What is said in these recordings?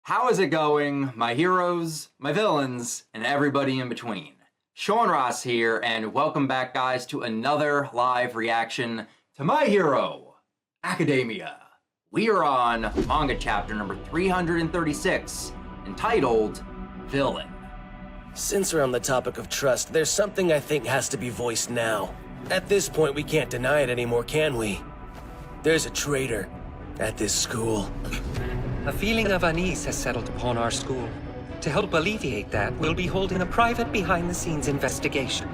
How is it going, my heroes, my villains, and everybody in between? Sean Ross here, and welcome back, guys, to another live reaction to My Hero Academia. We are on manga chapter number 336, entitled Villain. Since we're on the topic of trust, there's something I think has to be voiced now. At this point, we can't deny it anymore, can we? There's a traitor at this school. A feeling of unease has settled upon our school. To help alleviate that, we'll be holding a private behind-the-scenes investigation.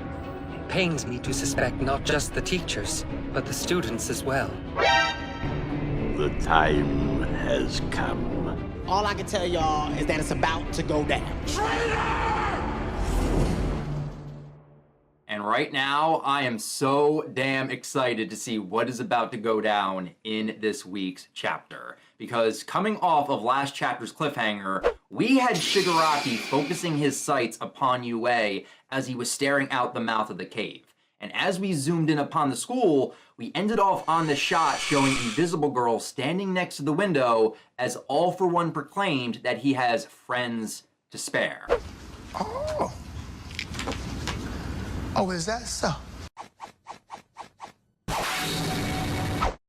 It pains me to suspect not just the teachers, but the students as well. The time has come. All I can tell y'all is that it's about to go down. And right now, I am so damn excited to see what is about to go down in this week's chapter. Because coming off of last chapter's cliffhanger, we had Shigaraki focusing his sights upon UA as he was staring out the mouth of the cave. And as we zoomed in upon the school, we ended off on the shot showing Invisible Girl standing next to the window as All for One proclaimed that he has friends to spare. Oh, is that so?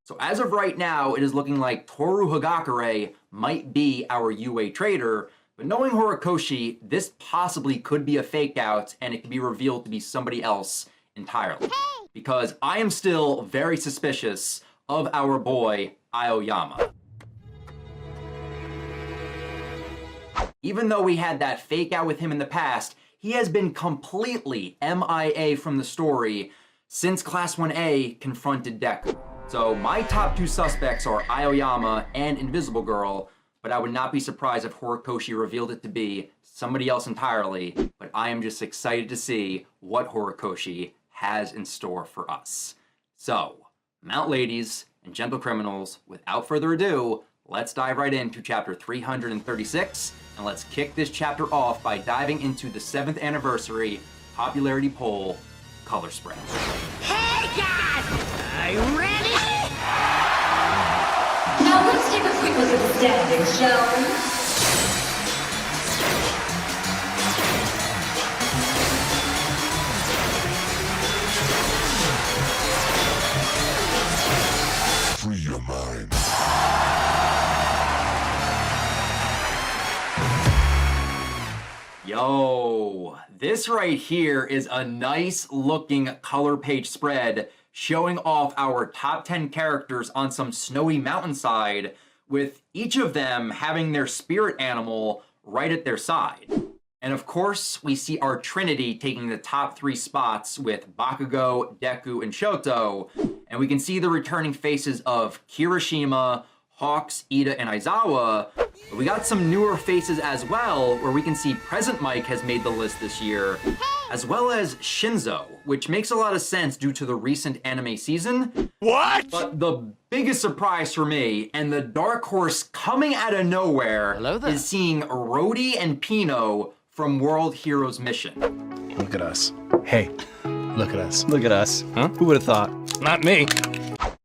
So as of right now, it is looking like Toru Hagakure might be our UA traitor, but knowing Horikoshi, this possibly could be a fake out and it could be revealed to be somebody else entirely. Because I am still very suspicious of our boy, Aoyama. Even though we had that fake out with him in the past, he has been completely MIA from the story since Class 1A confronted Deku. So my top two suspects are Aoyama and Invisible Girl, but I would not be surprised if Horikoshi revealed it to be somebody else entirely, but I am just excited to see what Horikoshi has in store for us. So, mount ladies and gentle criminals, without further ado, let's dive right into chapter 336, and let's kick this chapter off by diving into the 7th anniversary popularity poll color spread. Hey guys! Are you ready? Now let's take a quick look at the standings, shall we? Free your mind. Yo, this right here is a nice looking color page spread showing off our top 10 characters on some snowy mountainside, with each of them having their spirit animal right at their side. And of course, we see our trinity taking the top 3 spots with Bakugo, Deku, and Shoto, and we can see the returning faces of Kirishima, Hawks, Ida, and Aizawa. But we got some newer faces as well, where we can see Present Mike has made the list this year, as well as Shinzo, which makes a lot of sense due to the recent anime season. What? But the biggest surprise for me, and the dark horse coming out of nowhere, is seeing Rhodey and Pino from World Heroes Mission. Look at us. Hey, look at us. Look at us. Huh? Who would have thought? Not me.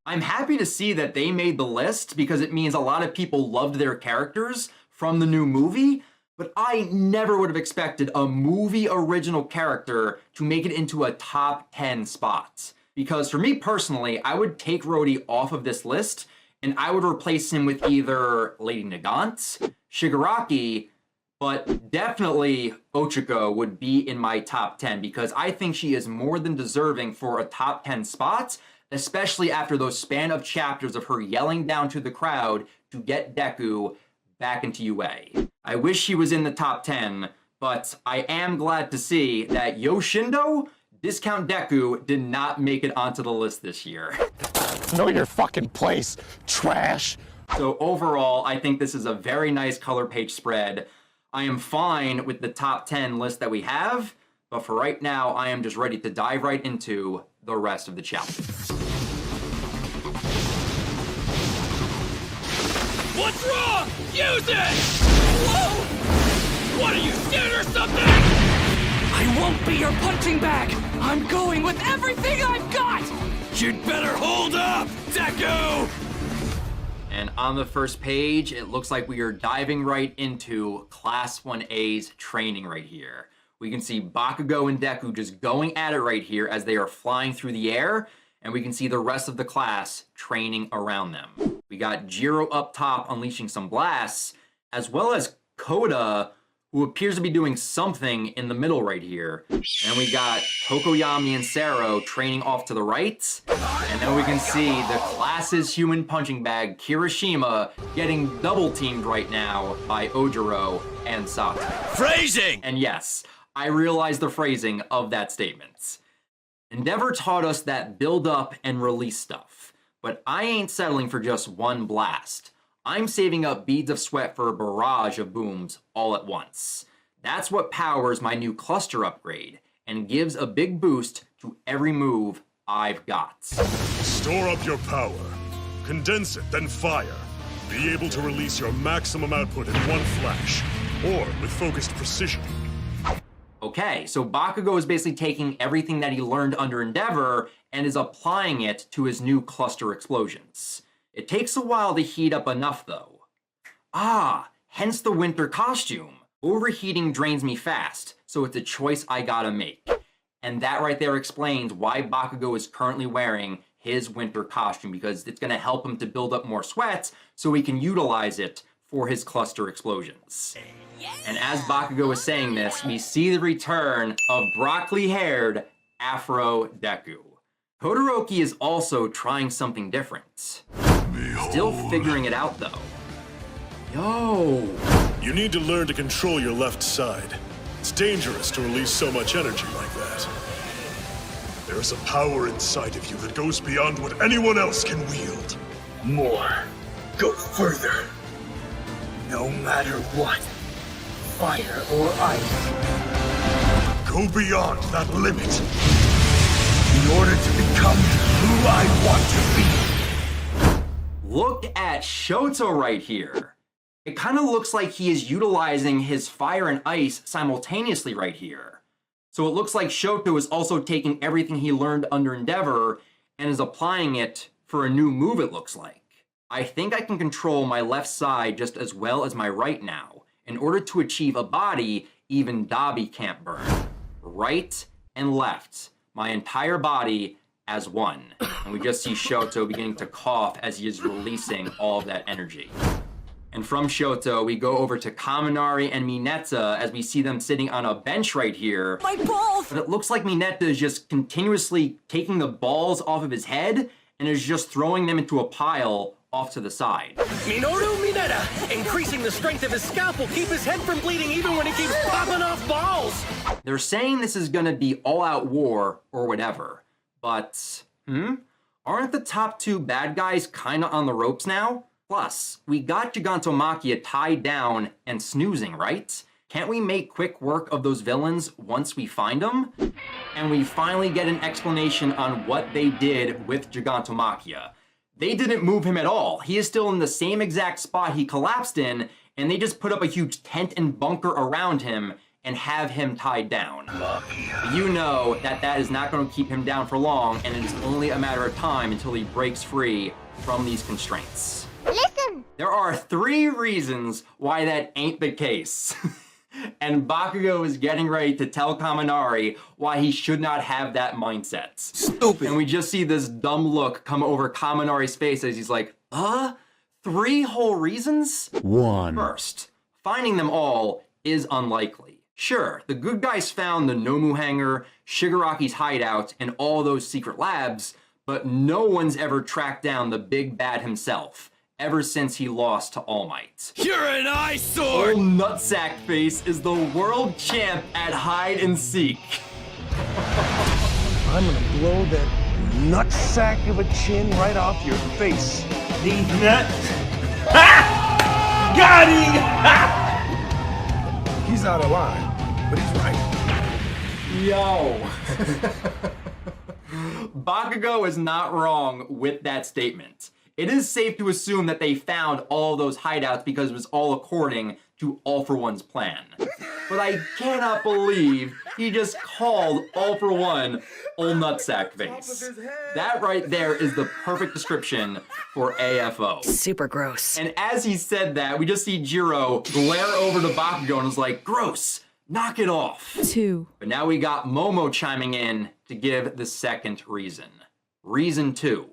I'm happy to see that they made the list because it means a lot of people loved their characters from the new movie, but I never would have expected a movie original character to make it into a top 10 spot. Because for me personally, I would take Rhodey off of this list and I would replace him with either Lady Nagant, Shigaraki, but definitely Ochiko would be in my top 10 because I think she is more than deserving for a top 10 spot, especially after those span of chapters of her yelling down to the crowd to get Deku back into UA. I wish she was in the top 10, but I am glad to see that Yoshindo, Discount Deku, did not make it onto the list this year. Know your fucking place, trash. So overall, I think this is a very nice color page spread. I am fine with the top 10 list that we have, but for right now, I am just ready to dive right into the rest of the chapter. What's wrong? Use it! Whoa! What are you, scared or something? I won't be your punching bag! I'm going with everything I've got! You'd better hold up, Deku! And on the first page, it looks like we are diving right into Class 1A's training right here. We can see Bakugo and Deku just going at it right here as they are flying through the air, and we can see the rest of the class training around them. We got Jiro up top unleashing some blasts, as well as Koda, who appears to be doing something in the middle right here. And we got Tokoyami and Sero training off to the right. And then we can see the class's human punching bag, Kirishima, getting double teamed right now by Ojiro and Sato. Phrasing! And yes, I realize the phrasing of that statement. Endeavor taught us that build up and release stuff, but I ain't settling for just one blast. I'm saving up beads of sweat for a barrage of booms all at once. That's what powers my new cluster upgrade and gives a big boost to every move I've got. Store up your power, condense it, then fire. Be able to release your maximum output in one flash, or with focused precision. Okay, so Bakugo is basically taking everything that he learned under Endeavor and is applying it to his new cluster explosions. It takes a while to heat up enough, though. Ah, hence the winter costume. Overheating drains me fast, so it's a choice I gotta make. And that right there explains why Bakugo is currently wearing his winter costume, because it's gonna help him to build up more sweat so he can utilize it for his cluster explosions. And as Bakugo is saying this, we see the return of broccoli-haired Afro Deku. Todoroki is also trying something different. Still figuring it out, though. Yo! You need to learn to control your left side. It's dangerous to release so much energy like that. There's a power inside of you that goes beyond what anyone else can wield. More. Go further. No matter what. Fire or ice. Go beyond that limit. In order to become who I want to be. Look at Shoto right here. It kind of looks like he is utilizing his fire and ice simultaneously right here. So it looks like Shoto is also taking everything he learned under Endeavor and is applying it for a new move, it looks like. I think I can control my left side just as well as my right now, in order to achieve a body even Dabi can't burn. Right and left, my entire body as one. And we just see Shoto beginning to cough as he is releasing all of that energy. And from Shoto, we go over to Kaminari and Mineta as we see them sitting on a bench right here. My balls! But it looks like Mineta is just continuously taking the balls off of his head and is just throwing them into a pile off to the side. Minoru Mineta, increasing the strength of his scalp will keep his head from bleeding even when he keeps popping off balls. They're saying this is gonna be all-out war or whatever, but, aren't the top two bad guys kinda on the ropes now? Plus, we got Gigantomachia tied down and snoozing, right? Can't we make quick work of those villains once we find them? And we finally get an explanation on what they did with Gigantomachia. They didn't move him at all. He is still in the same exact spot he collapsed in, and they just put up a huge tent and bunker around him and have him tied down. But you know that that is not going to keep him down for long, and it is only a matter of time until he breaks free from these constraints. Listen! There are 3 reasons why that ain't the case. And Bakugo is getting ready to tell Kaminari why he should not have that mindset. Stupid. And we just see this dumb look come over Kaminari's face as he's like, 3 whole reasons? 1. First, finding them all is unlikely. Sure, the good guys found the Nomu hangar, Shigaraki's hideout, and all those secret labs, but no one's ever tracked down the big bad himself, ever since he lost to All Might. You're an eyesore! Old Nutsack Face is the world champ at hide and seek. I'm gonna blow that nutsack of a chin right off your face. These nuts! Ha! Got him! Ha! He's out of line, but he's right. Yo. Bakugo is not wrong with that statement. It is safe to assume that they found all those hideouts because it was all according to All for One's plan. But I cannot believe he just called All for One Old Nutsack Face. That right there is the perfect description for AFO. Super gross. And as he said that, we just see Jiro glare over to Bakugo and is like, gross, knock it off. 2. But now we got Momo chiming in to give the second reason. Reason 2.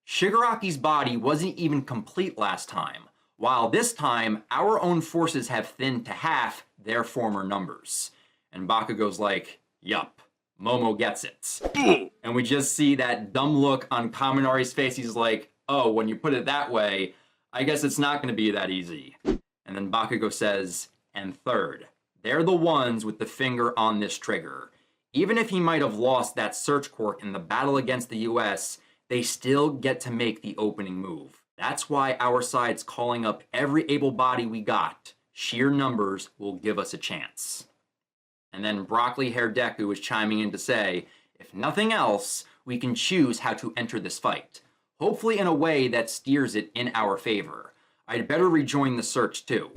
Shigaraki's body wasn't even complete last time, while this time, our own forces have thinned to half their former numbers. And Bakugo's like, yup, Momo gets it. And we just see that dumb look on Kaminari's face. He's like, oh, when you put it that way, I guess it's not going to be that easy. And then Bakugo says, and third, they're the ones with the finger on this trigger. Even if he might have lost that search quirk in the battle against the US, they still get to make the opening move. That's why our side's calling up every able body we got. Sheer numbers will give us a chance. And then Broccoli Hair Deku is chiming in to say, if nothing else, we can choose how to enter this fight. Hopefully in a way that steers it in our favor. I'd better rejoin the search too.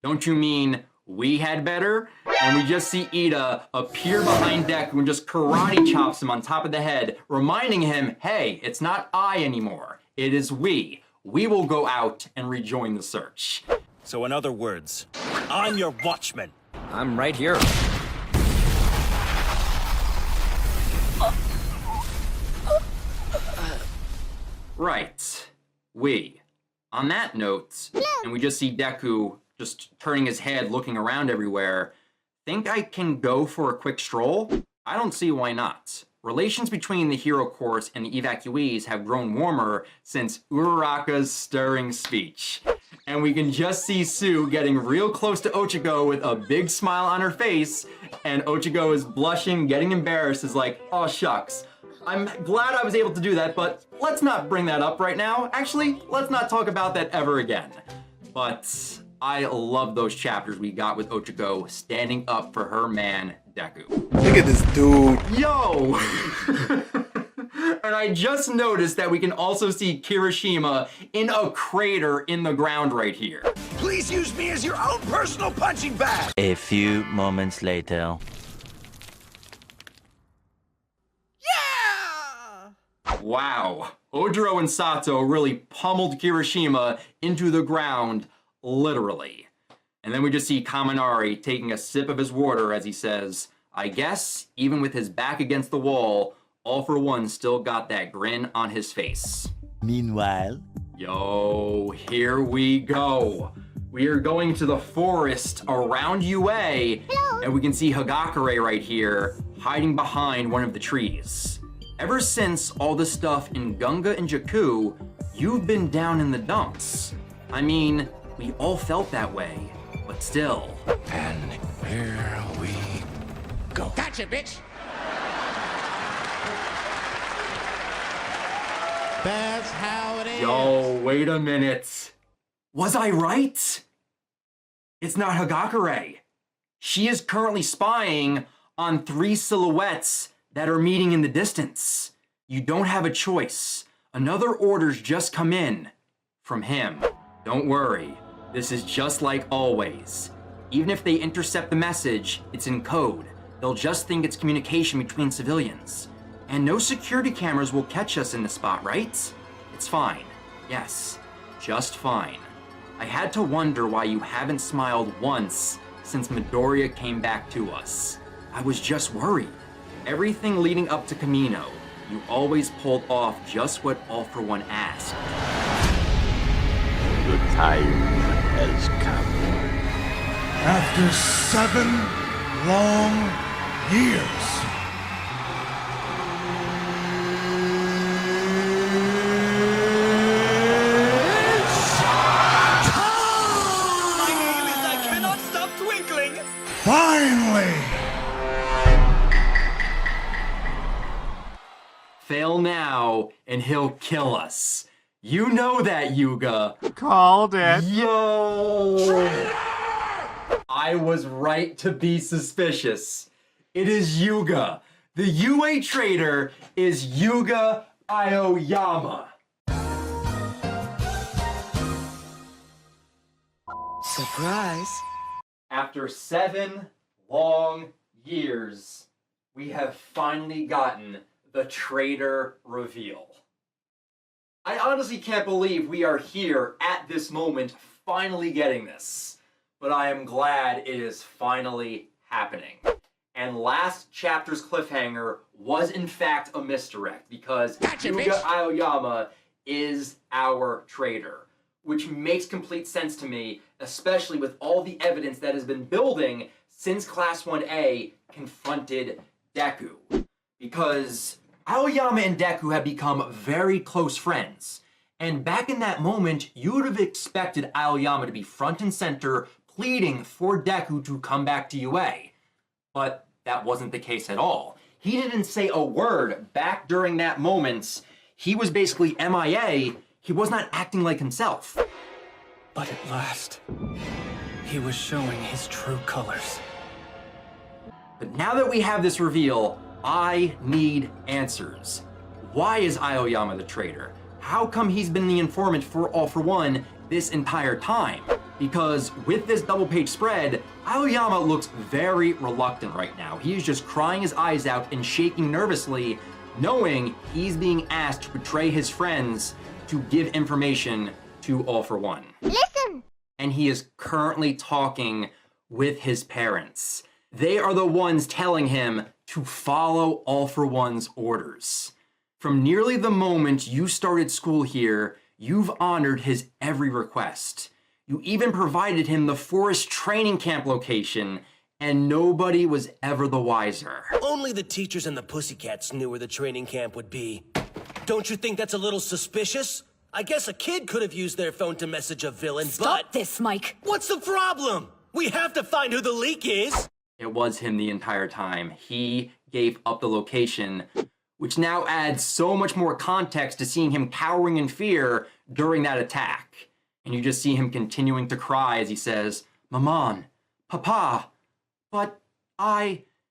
Don't you mean we had better? And we just see Ida appear behind Deku and just karate chops him on top of the head, reminding him, hey, it's not I anymore. It is we. We will go out and rejoin the search. So in other words, I'm your watchman. I'm right here. Right. We. On that note, and we just see Deku just turning his head, looking around everywhere. Think I can go for a quick stroll? I don't see why not. Relations between the hero corps and the evacuees have grown warmer since Uraraka's stirring speech. And we can just see Sue getting real close to Ochiko with a big smile on her face, and Ochiko is blushing, getting embarrassed, is like, oh shucks. I'm glad I was able to do that, but let's not bring that up right now. Actually, let's not talk about that ever again. But I love those chapters we got with Ochiko standing up for her man, Deku. Look at this dude. Yo! And I just noticed that we can also see Kirishima in a crater in the ground right here. Please use me as your own personal punching bag. A few moments later. Wow. Ojiro and Sato really pummeled Kirishima into the ground, literally. And then we just see Kaminari taking a sip of his water as he says, I guess, even with his back against the wall, All for One still got that grin on his face. Meanwhile, yo, here we go. We are going to the forest around UA, and we can see Hagakure right here, hiding behind one of the trees. Ever since all the stuff in Gunga and Jakku, you've been down in the dumps. I mean, we all felt that way, but still. And here we go. Gotcha, bitch! That's how it is. Yo, wait a minute. Was I right? It's not Hagakure. She is currently spying on 3 silhouettes that are meeting in the distance. You don't have a choice. Another order's just come in from him. Don't worry, this is just like always. Even if they intercept the message, it's in code. They'll just think it's communication between civilians. And no security cameras will catch us in the spot, right? It's fine. Yes, just fine. I had to wonder why you haven't smiled once since Midoriya came back to us. I was just worried. Everything leading up to Kamino, you always pulled off just what All for One asked. the time has come. After 7 long years. My name is I cannot stop twinkling. Finally! Fail now, and he'll kill us. You know that, Yuga. Called it. Yo! I was right to be suspicious. It is Yuga. The UA traitor is Yuga Aoyama. Surprise. After 7 long years, we have finally gotten the Traitor reveal. I honestly can't believe we are here at this moment, finally getting this. But I am glad it is finally happening. And last chapter's cliffhanger was in fact a misdirect, because Yuga Aoyama is our traitor, which makes complete sense to me, especially with all the evidence that has been building since Class 1A confronted Deku. Because Aoyama and Deku have become very close friends, and back in that moment, you would have expected Aoyama to be front and center, pleading for Deku to come back to UA. But that wasn't the case at all. He didn't say a word back during that moment. He was basically MIA. He was not acting like himself. But at last, he was showing his true colors. But now that we have this reveal, I need answers. Why is Aoyama the traitor? How come he's been the informant for All For One this entire time? Because with this double-page spread, Aoyama looks very reluctant right now. He is just crying his eyes out and shaking nervously, knowing he's being asked to betray his friends to give information to All For One. Listen! And he is currently talking with his parents. They are the ones telling him to follow All For One's orders. From nearly the moment you started school here, you've honored his every request. You even provided him the forest training camp location, and nobody was ever the wiser. Only the teachers and the pussycats knew where the training camp would be. Don't you think that's a little suspicious? I guess a kid could have used their phone to message a villain, Stop this, Mike! What's the problem? We have to find who the leak is! It was him the entire time. He gave up the location, which now adds so much more context to seeing him cowering in fear during that attack. And you just see him continuing to cry as he says, "Maman, Papa, but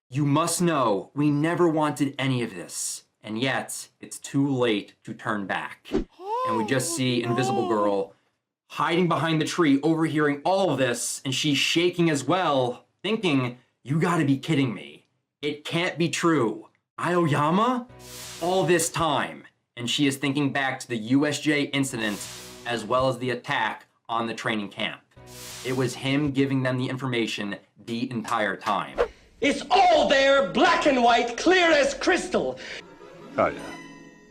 you must know, we never wanted any of this. And yet, it's too late to turn back." And we just see Invisible Girl hiding behind the tree, overhearing all of this, and she's shaking as well, thinking, you gotta be kidding me. It can't be true. Aoyama? All this time. And she is thinking back to the USJ incident, as well as the attack on the training camp. It was him giving them the information the entire time. It's all there, black and white, clear as crystal. Oh yeah,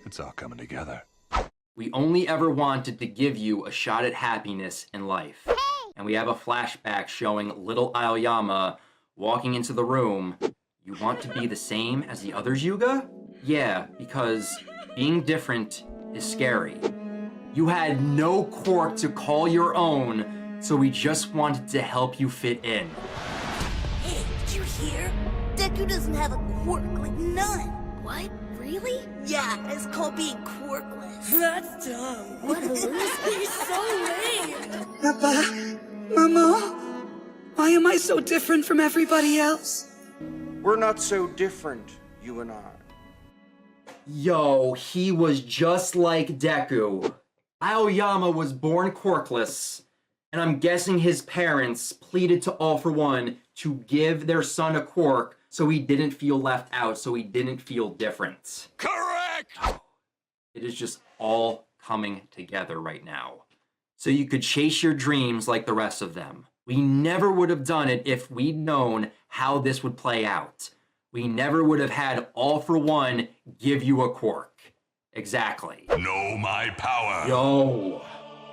it's all coming together. We only ever wanted to give you a shot at happiness in life. And we have a flashback showing little Aoyama walking into the room. You want to be the same as the others, Yuga? Yeah, because being different is scary. You had no quirk to call your own, so we just wanted to help you fit in. Hey, did you hear? Deku doesn't have a quirk, like none. What? Really? Yeah, it's called being quirkless. That's dumb. What a loser. You're so lame. Papa, Mama, why am I so different from everybody else? We're not so different, you and I. Yo, he was just like Deku. Aoyama was born quirkless, and I'm guessing his parents pleaded to All For One to give their son a quirk so he didn't feel left out, so he didn't feel different. Correct! It is just all coming together right now. So you could chase your dreams like the rest of them. We never would have done it if we'd known how this would play out. We never would have had All For One give you a quirk. Exactly. Know my power. Yo.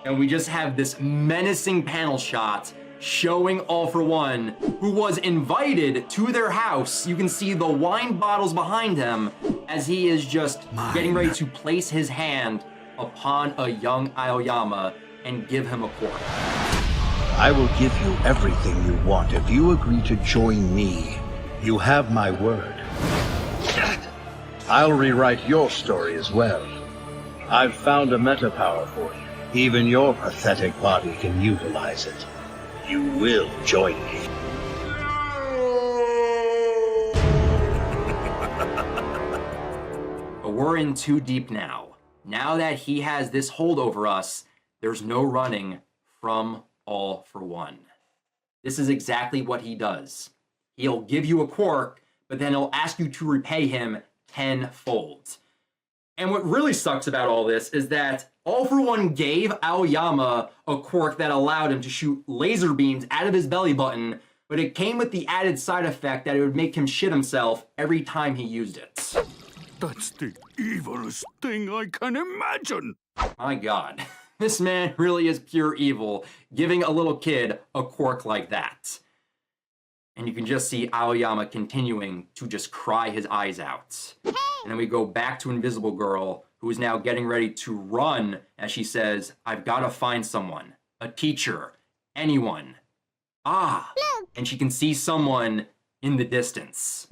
And we just have this menacing panel shot showing All For One, who was invited to their house. You can see the wine bottles behind him as he is just getting ready to place his hand upon a young Aoyama and give him a quirk. I will give you everything you want if you agree to join me. You have my word. I'll rewrite your story as well. I've found a meta power for you. Even your pathetic body can utilize it. You will join me. But we're in too deep now. Now that he has this hold over us, there's no running from All For One. This is exactly what he does. He'll give you a quirk, but then he'll ask you to repay him tenfold. And what really sucks about all this is that All For One gave Aoyama a quirk that allowed him to shoot laser beams out of his belly button, but it came with the added side effect that it would make him shit himself every time he used it. That's the evilest thing I can imagine. My God, this man really is pure evil, giving a little kid a quirk like that. And you can just see Aoyama continuing to just cry his eyes out. And then we go back to Invisible Girl, who is now getting ready to run as she says, I've got to find someone, a teacher, anyone. Ah, and she can see someone in the distance.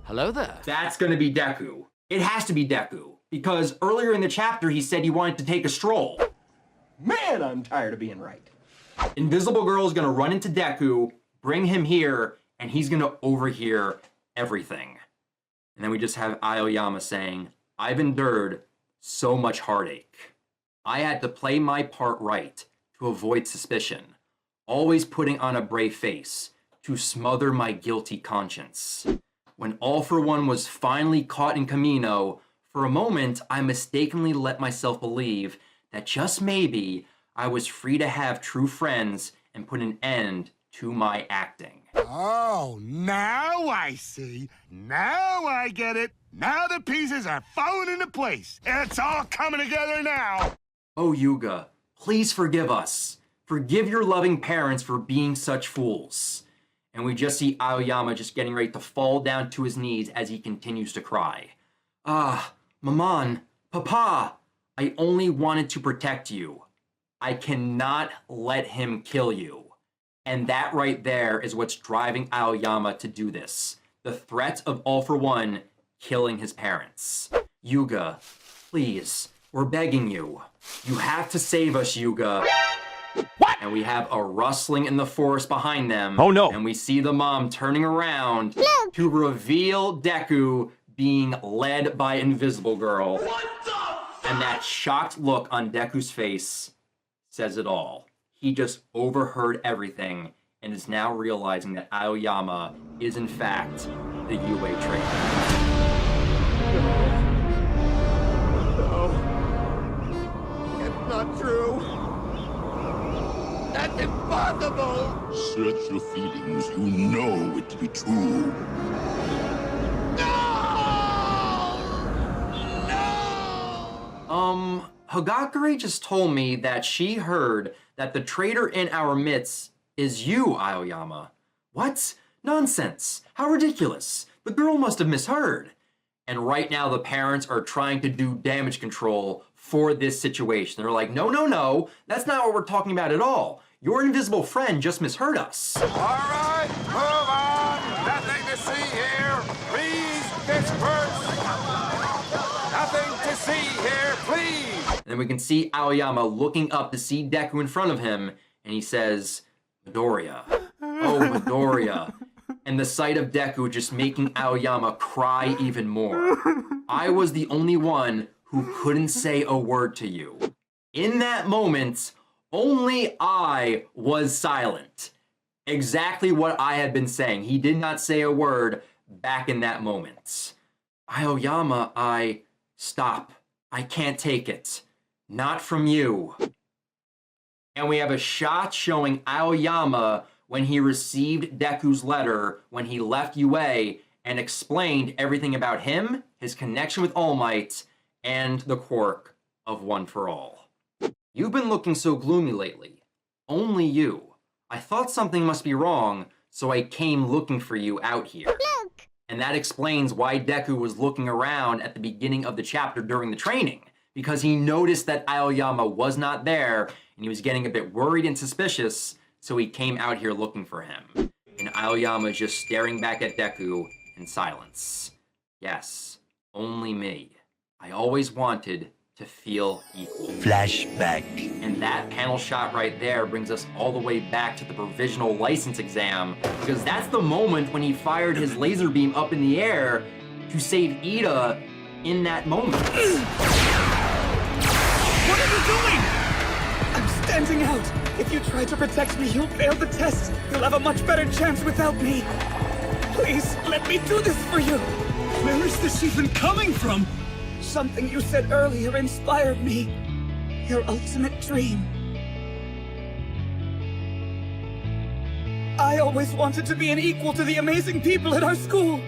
Hello there. That's going to be Deku. It has to be Deku, because earlier in the chapter he said he wanted to take a stroll. Man, I'm tired of being right. Invisible Girl is going to run into Deku, bring him here, and he's going to overhear everything. And then we just have Aoyama saying, I've endured so much heartache. I had to play my part right to avoid suspicion, always putting on a brave face to smother my guilty conscience. When All For One was finally caught in Camino, for a moment I mistakenly let myself believe that just maybe I was free to have true friends and put an end to my acting. Oh, now I see. Now I get it. Now the pieces are falling into place. It's all coming together now. Oh, Yuga, please forgive us. Forgive your loving parents for being such fools. And we just see Aoyama just getting ready to fall down to his knees as he continues to cry. Ah, Maman, Papa, I only wanted to protect you. I cannot let him kill you. And that right there is what's driving Aoyama to do this. The threat of All For One killing his parents. Yuga, please, we're begging you. You have to save us, Yuga. What? And we have a rustling in the forest behind them. Oh no. And we see the mom turning around to reveal Deku being led by Invisible Girl. What the fuck? And that shocked look on Deku's face says it all. He just overheard everything and is now realizing that Aoyama is in fact the UA traitor. No. It's not true. That's impossible. Search your feelings. You know it to be true. Hagakure just told me that she heard that the traitor in our midst is you, Aoyama. What? Nonsense. How ridiculous. The girl must have misheard. And right now the parents are trying to do damage control for this situation. They're like, no, no, no. That's not what we're talking about at all. Your invisible friend just misheard us. All right, move on. Nothing to see here. Please disperse. Nothing to see here, please. And then we can see Aoyama looking up to see Deku in front of him, and he says, Midoriya. Oh, Midoriya. And the sight of Deku just making Aoyama cry even more. I was the only one who couldn't say a word to you. In that moment, only I was silent. Exactly what I had been saying. He did not say a word back in that moment. Aoyama, Stop. I can't take it. Not from you. And we have a shot showing Aoyama when he received Deku's letter when he left UA and explained everything about him, his connection with All Might, and the quirk of One for All. You've been looking so gloomy lately. Only you. I thought something must be wrong, so I came looking for you out here. Look. And that explains why Deku was looking around at the beginning of the chapter during the training, because he noticed that Aoyama was not there, and he was getting a bit worried and suspicious, so he came out here looking for him. And Aoyama is just staring back at Deku in silence. Yes, only me. I always wanted to feel equal. Flashback. And that panel shot right there brings us all the way back to the provisional license exam, because that's the moment when he fired his laser beam up in the air to save Ida in that moment. What are you doing? I'm standing out. If you try to protect me, you'll fail the test. You'll have a much better chance without me. Please, let me do this for you. Where is this even coming from? Something you said earlier inspired me. Your ultimate dream. I always wanted to be an equal to the amazing people at our school.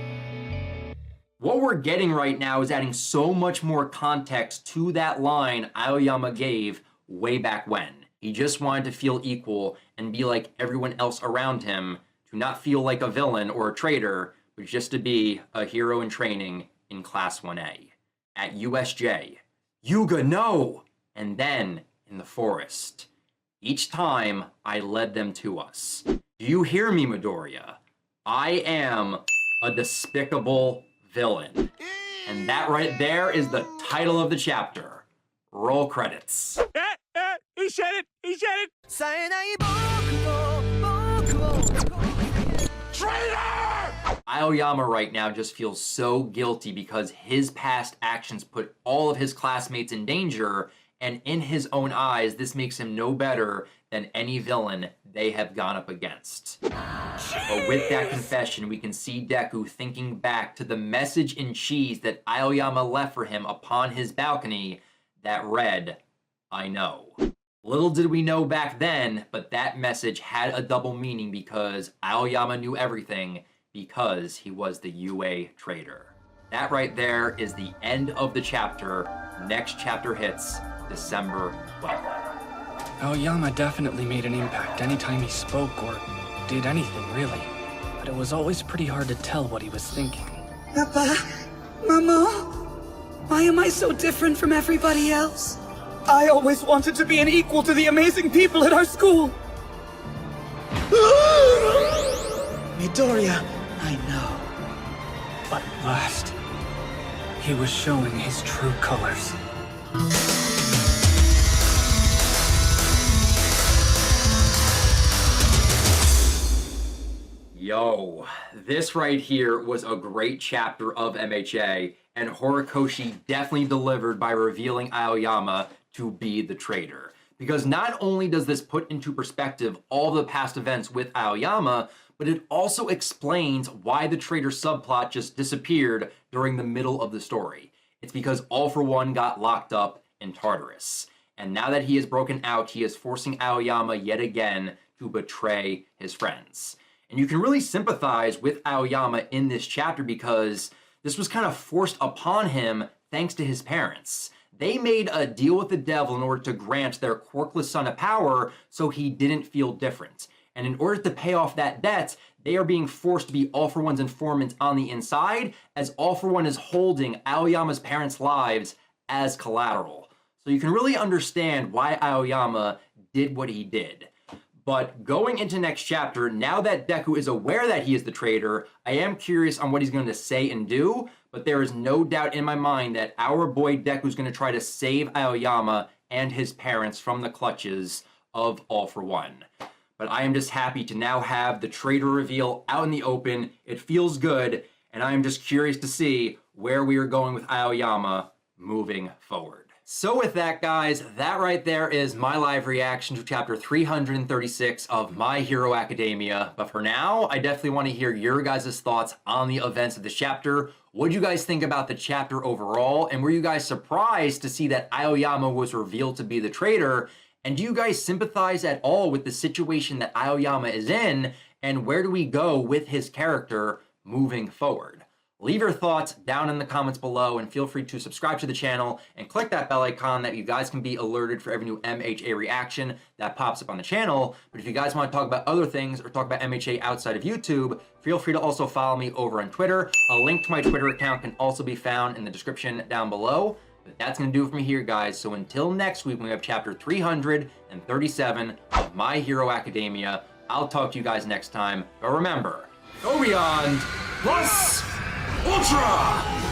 What we're getting right now is adding so much more context to that line Aoyama gave way back when. He just wanted to feel equal and be like everyone else around him, to not feel like a villain or a traitor, but just to be a hero in training in Class 1A. At USJ, Yuga, no! And then in the forest. Each time, I led them to us. Do you hear me, Midoriya? I am a despicable villain. And that right there is the title of the chapter. Roll credits. He said it! He said it! Traitor! Aoyama right now just feels so guilty because his past actions put all of his classmates in danger, and in his own eyes, this makes him no better than any villain they have gone up against. But with that confession, we can see Deku thinking back to the message in cheese that Aoyama left for him upon his balcony that read, "I know." Little did we know back then, but that message had a double meaning because Aoyama knew everything because he was the UA traitor. That right there is the end of the chapter. Next chapter hits December 12th. Aoyama definitely made an impact anytime he spoke or did anything, really. But it was always pretty hard to tell what he was thinking. Papa, Mama, why am I so different from everybody else? I always wanted to be an equal to the amazing people at our school. Midoriya, I know. But at last, he was showing his true colors. Yo, this right here was a great chapter of MHA, and Horikoshi definitely delivered by revealing Aoyama to be the traitor. Because not only does this put into perspective all the past events with Aoyama, but it also explains why the traitor subplot just disappeared during the middle of the story. It's because All For One got locked up in Tartarus. And now that he is broken out, he is forcing Aoyama yet again to betray his friends. And you can really sympathize with Aoyama in this chapter because this was kind of forced upon him thanks to his parents. They made a deal with the devil in order to grant their quirkless son a power so he didn't feel different. And in order to pay off that debt, they are being forced to be All For One's informant on the inside, as All For One is holding Aoyama's parents' lives as collateral. So you can really understand why Aoyama did what he did. But going into next chapter, now that Deku is aware that he is the traitor, I am curious on what he's going to say and do, but there is no doubt in my mind that our boy Deku is going to try to save Aoyama and his parents from the clutches of All For One. But I am just happy to now have the traitor reveal out in the open. It feels good, and I am just curious to see where we are going with Aoyama moving forward. So with that, guys, that right there is my live reaction to chapter 336 of My Hero Academia. But for now, I definitely want to hear your guys' thoughts on the events of this chapter. What did you guys think about the chapter overall? And were you guys surprised to see that Aoyama was revealed to be the traitor? And do you guys sympathize at all with the situation that Aoyama is in? And where do we go with his character moving forward? Leave your thoughts down in the comments below, and feel free to subscribe to the channel and click that bell icon that you guys can be alerted for every new MHA reaction that pops up on the channel. But if you guys want to talk about other things or talk about MHA outside of YouTube, feel free to also follow me over on Twitter. A link to my Twitter account can also be found in the description down below. But that's going to do it for me here, guys. So until next week, when we have chapter 337 of My Hero Academia, I'll talk to you guys next time. But remember, go beyond plus Ultra!